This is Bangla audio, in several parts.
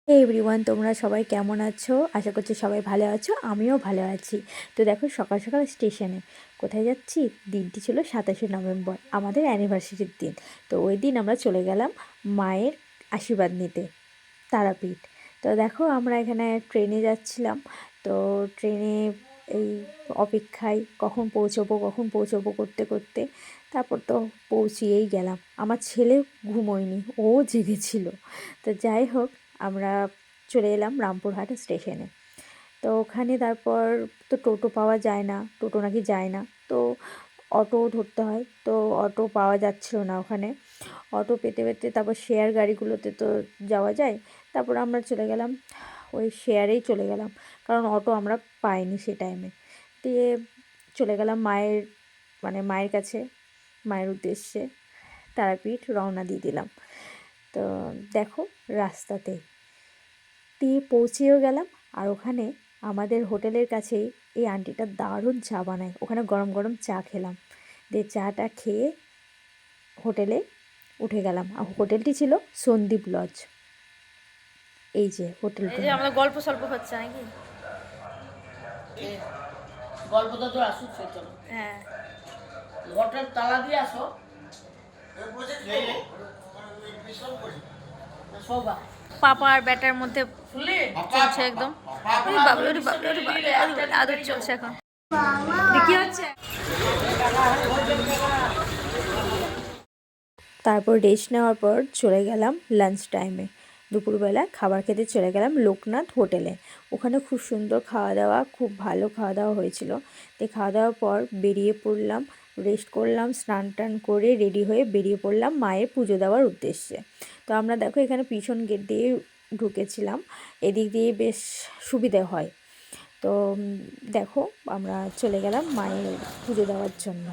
হে এভরিওয়ান, তোমরা সবাই কেমন আছো? আশা করছি সবাই ভালো আছো, আমিও ভালো আছি। তো দেখো সকাল সকাল স্টেশনে কোথায় যাচ্ছি। দিনটি ছিল 27শে নভেম্বর, আমাদের অ্যানিভার্সারির দিন। তো ওই দিন আমরা চলে গেলাম মায়ের আশীর্বাদ নিতে তারাপীঠ। তো দেখো আমরা এখানে ট্রেনে যাচ্ছিলাম। তো ট্রেনে এই অপেক্ষায় কখন পৌঁছবো করতে করতে তারপর তো পৌঁছিয়েই গেলাম। আমার ছেলে ঘুমোয়নি, ও জেগেছিল। তো যাই হোক, আমরা চলে এলাম রামপুরহাট স্টেশনে। তো ওখানে তারপর তো টোটো পাওয়া যায় না, টোটো নাকি যায় না। তো অটো ধরতে হয়, তো অটো পাওয়া যাচ্ছিল না ওখানে। অটো পেতে পেতে তারপর শেয়ার গাড়িগুলোতে তো যাওয়া যায়। তারপর আমরা চলে গেলাম, ওই শেয়ারেই চলে গেলাম, কারণ অটো আমরা পাইনি সে টাইমে। দিয়ে চলে গেলাম মায়ের কাছে, মায়ের উদ্দেশ্যে তারাপীঠ রওনা দিয়ে দিলাম। তো দেখো রাস্তাতে দিয়ে পৌঁছেও গেলাম। আর ওখানে আমাদের হোটেলের কাছেই এই আন্টিটা দারুণ চা বানায়, ওখানে গরম গরম চা খেলাম। দিয়ে চাটা খেয়ে হোটেলে উঠে গেলাম। আর হোটেলটি ছিল সন্দীপ লজ। এই যে হোটেলটি, আমাদের গল্প সল্প হচ্ছে নাকি? গল্পটা তো আসুক সেটা। হ্যাঁ, ঘরটার তালা দিয়ে আসো। পাপা আর ব্যাটার মধ্যে চলছে একদম। ওরে বাবরে, ওরে বাবরে, ওরে বাবরে, আদর চলছে এখন। কি হচ্ছে? তারপর রেস্ট নেওয়ার পর চলে গেলাম লাঞ্চ টাইমে। দুপুরবেলা খাবার খেতে চলে গেলাম লোকনাথ হোটেলে। ওখানে খুব সুন্দর খাওয়া দাওয়া, খুব ভালো খাওয়া দাওয়া হয়েছিল। তো খাওয়া দাওয়ার পর বেরিয়ে পড়লাম, রেস্ট করলাম, স্নান টান করে রেডি হয়ে বেরিয়ে পড়লাম মায়ের পুজো দেওয়ার উদ্দেশ্যে। তো আমরা দেখো এখানে পিছন গেট দিয়ে ঢুকেছিলাম, এদিক দিয়ে বেশ সুবিধে হয়। তো দেখো আমরা চলে গেলাম মায়ের পুজো দেওয়ার জন্য।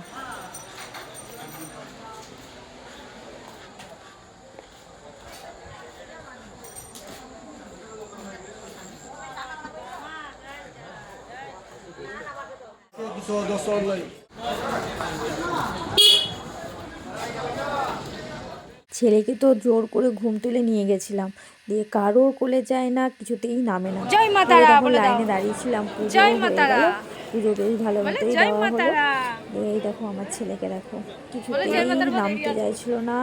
ছেলেকে তো জোর করে ঘুম তুলে নিয়ে গেছিলাম, দিয়ে কারোর কোলে যায় না, কিছুতেই নামে না। জয় মা দিয়ে তারা দেখো বলে দাও। লাইনে দাঁড়িয়েছিলাম, পুজো জয় মা হয়ে তারা গেল। পুজো বেশ ভালো বলে মতোই জয় দেওয়া মা হলো। তারা দিয়ে এই দেখো আমার ছেলেকে দেখো, বলে কিছুতেই জয় মা তারা বলে নামতে চাইছিল না,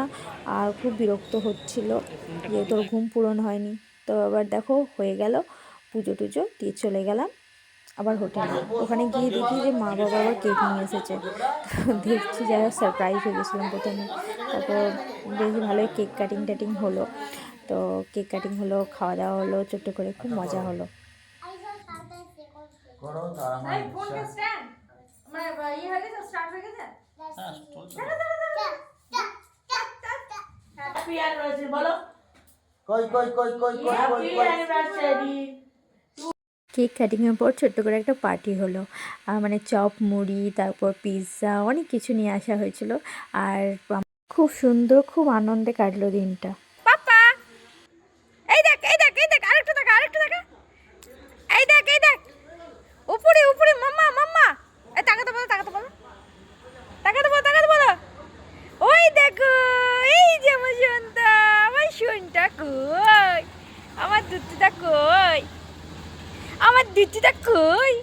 আর খুব বিরক্ত হচ্ছিল যে তোর ঘুম পূরণ হয়নি। তো আবার দেখো হয়ে গেল পুজো টুজো দিয়ে চলে গেলাম আবার হোটেলে। ওখানে গিয়ে দেখি যে মা বাবা আবার কেক নিয়ে এসেছে। দেখছি যারা সারপ্রাইজ হয়ে গেছিলাম প্রথমে। তারপর বেশ ভালোই কেক কাটিং টাটিং হলো। তো কেক কাটিং হলো, খাওয়া দাওয়া হলো ছোট্ট করে, খুব মজা হলো। কেক কাটিংয়ের পর ছোট্ট করে একটা পার্টি হলো। মানে চপ মুড়ি, তারপর পিৎজা, অনেক কিছু নিয়ে আসা হয়েছিল। আর খুব সুন্দর, খুব আনন্দে কাটলো দিনটা। পাপা, এই দেখ, এই দেখ, এই দেখ, আরেকটু দেখা, আরেকটু দেখা, এই দেখ, এই দেখ, উপরে উপরে, মাম্মা মাম্মা, এই তাকাতে বলো, তাকাতে বলো, তাকাতে বলো, তাকাতে বলো। ওই দেখো, এই যে আমার সোনটা, আমার সোনটা কই, আমার দুধটা কই, আমার দুধটা কই।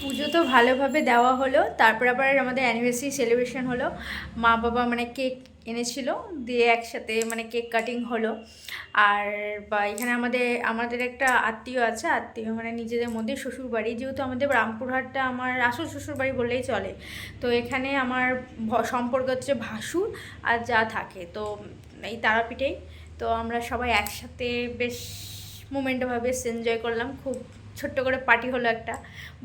পুজো তো ভালোভাবে দেওয়া হলো। তারপর আবার আমাদের অ্যানিভার্সারি সেলিব্রেশন হলো। মা বাবা মানে কেক এনেছিল, দিয়ে একসাথে মানে কেক কাটিং হলো। আর বা এখানে আমাদের একটা আত্মীয় আছে, আত্মীয় মানে নিজেদের মধ্যে শ্বশুরবাড়ি, যেহেতু আমাদের রামপুরহাটটা আমার আসল শ্বশুরবাড়ি বললেই চলে। তো এখানে আমার সম্পর্ক হচ্ছে ভাসুর আর যা থাকে, তো এই তারাপীঠেই। তো আমরা সবাই একসাথে বেশ মোমেন্টভাবে বেশ এনজয় করলাম। খুব ছোট্ট করে পার্টি হলো একটা,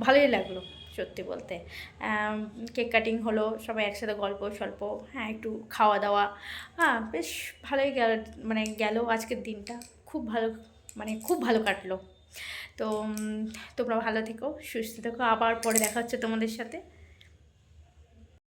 ভালোই লাগলো সত্যি বলতে। কেক কাটিং হলো, সবাই একসাথে গল্প স্বল্প, হ্যাঁ একটু খাওয়া দাওয়া, হ্যাঁ বেশ ভালোই গেল আজকের দিনটা। খুব ভালো, খুব ভালো কাটলো। তো তোমরা ভালো থেকো, সুস্থ থেকো, আবার পরে দেখা হচ্ছে তোমাদের সাথে।